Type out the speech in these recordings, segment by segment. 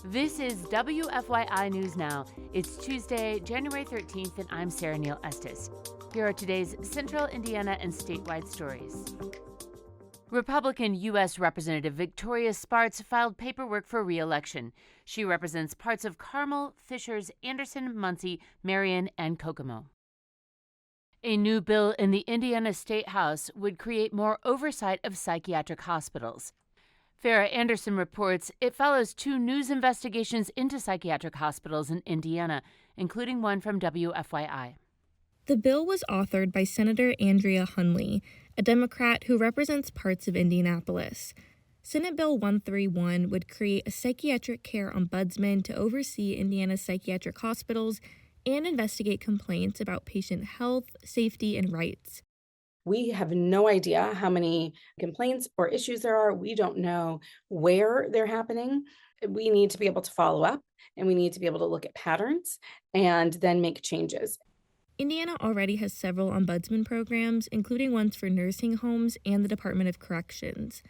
This is WFYI News Now. It's Tuesday, January 13th, and I'm Sarah Neal Estes. Here are today's Central Indiana and statewide stories. Republican U.S. Representative Victoria Spartz filed paperwork for re-election. She represents parts of Carmel, Fishers, Anderson, Muncie, Marion, and Kokomo. A new bill in the Indiana Statehouse would create more oversight of psychiatric hospitals. Farrah Anderson reports it follows two news investigations into psychiatric hospitals in Indiana, including one from WFYI. The bill was authored by Senator Andrea Hunley, a Democrat who represents parts of Indianapolis. Senate Bill 131 would create a psychiatric care ombudsman to oversee Indiana's psychiatric hospitals and investigate complaints about patient health, safety, and rights. We have no idea how many complaints or issues there are. We don't know where they're happening. We need to be able to follow up, and we need to be able to look at patterns and then make changes. Indiana already has several ombudsman programs, including ones for nursing homes and the Department of Corrections.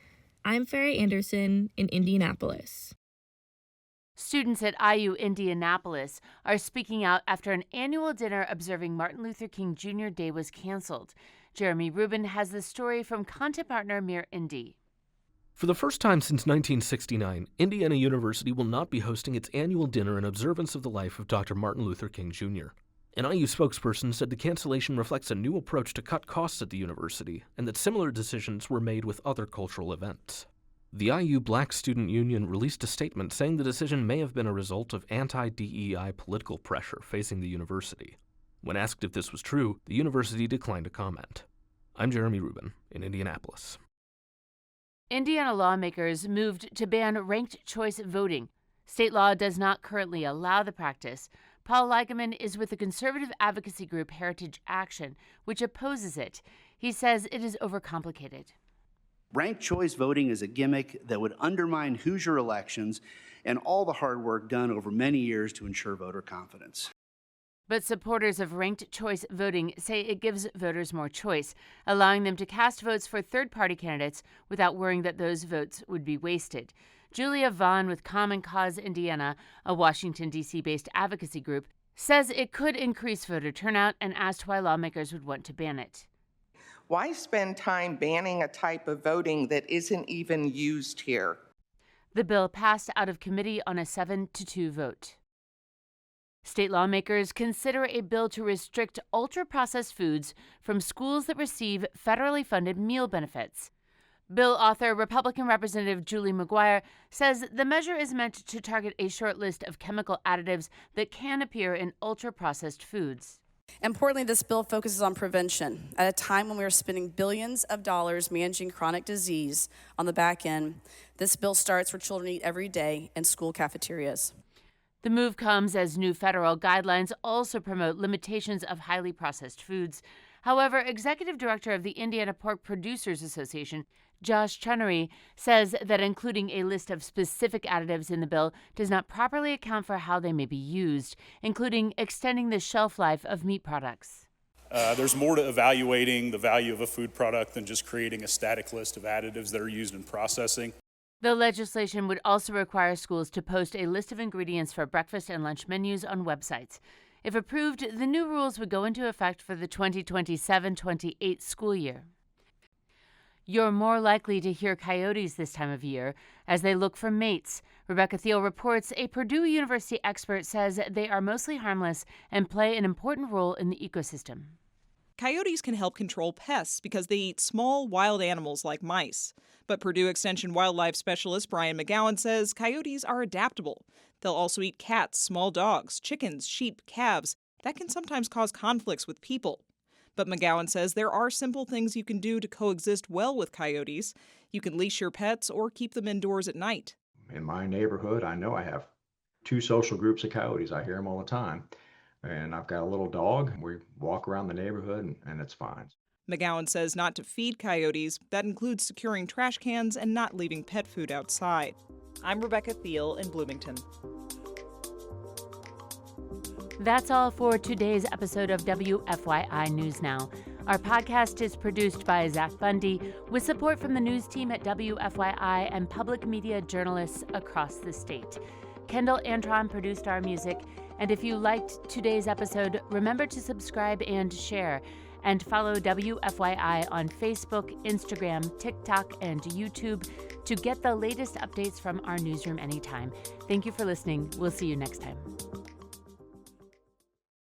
I'm Farrah Anderson in Indianapolis. Students at IU Indianapolis are speaking out after an annual dinner observing Martin Luther King Jr. Day was canceled. Jeremy Rubin has the story from content partner Indy. For the first time since 1969, Indiana University will not be hosting its annual dinner in observance of the life of Dr. Martin Luther King Jr. An IU spokesperson said the cancellation reflects a new approach to cut costs at the university and that similar decisions were made with other cultural events. The IU Black Student Union released a statement saying the decision may have been a result of anti-DEI political pressure facing the university. When asked if this was true, the university declined to comment. I'm Jeremy Rubin in Indianapolis. Indiana lawmakers moved to ban ranked choice voting. State law does not currently allow the practice. Paul Leigeman is with the conservative advocacy group Heritage Action, which opposes it. He says it is overcomplicated. Ranked choice voting is a gimmick that would undermine Hoosier elections and all the hard work done over many years to ensure voter confidence. But supporters of ranked choice voting say it gives voters more choice, allowing them to cast votes for third-party candidates without worrying that those votes would be wasted. Julia Vaughn with Common Cause Indiana, a Washington, D.C.-based advocacy group, says it could increase voter turnout and asked why lawmakers would want to ban it. Why spend time banning a type of voting that isn't even used here? The bill passed out of committee on a 7-2 vote. State lawmakers consider a bill to restrict ultra-processed foods from schools that receive federally funded meal benefits. Bill author Republican Representative Julie McGuire says the measure is meant to target a short list of chemical additives that can appear in ultra-processed foods. Importantly, this bill focuses on prevention. At a time when we are spending billions of dollars managing chronic disease on the back end, this bill starts where children eat every day in school cafeterias. The move comes as new federal guidelines also promote limitations of highly processed foods. However, Executive Director of the Indiana Pork Producers Association, Josh Chenery, says that including a list of specific additives in the bill does not properly account for how they may be used, including extending the shelf life of meat products. There's more to evaluating the value of a food product than just creating a static list of additives that are used in processing. The legislation would also require schools to post a list of ingredients for breakfast and lunch menus on websites. If approved, the new rules would go into effect for the 2027-28 school year. You're more likely to hear coyotes this time of year as they look for mates. Rebecca Thiel reports a Purdue University expert says they are mostly harmless and play an important role in the ecosystem. Coyotes can help control pests because they eat small, wild animals like mice. But Purdue Extension wildlife specialist Brian McGowan says coyotes are adaptable. They'll also eat cats, small dogs, chickens, sheep, calves. That can sometimes cause conflicts with people. But McGowan says there are simple things you can do to coexist well with coyotes. You can leash your pets or keep them indoors at night. In my neighborhood, I know I have 2 social groups of coyotes. I hear them all the time. And I've got a little dog. We walk around the neighborhood and it's fine. McGowan says not to feed coyotes. That includes securing trash cans and not leaving pet food outside. I'm Rebecca Thiel in Bloomington. That's all for today's episode of WFYI News Now. Our podcast is produced by Zach Bundy with support from the news team at WFYI and public media journalists across the state. Kendall Antron produced our music. And if you liked today's episode, remember to subscribe and share. And follow WFYI on Facebook, Instagram, TikTok, and YouTube to get the latest updates from our newsroom anytime. Thank you for listening. We'll see you next time.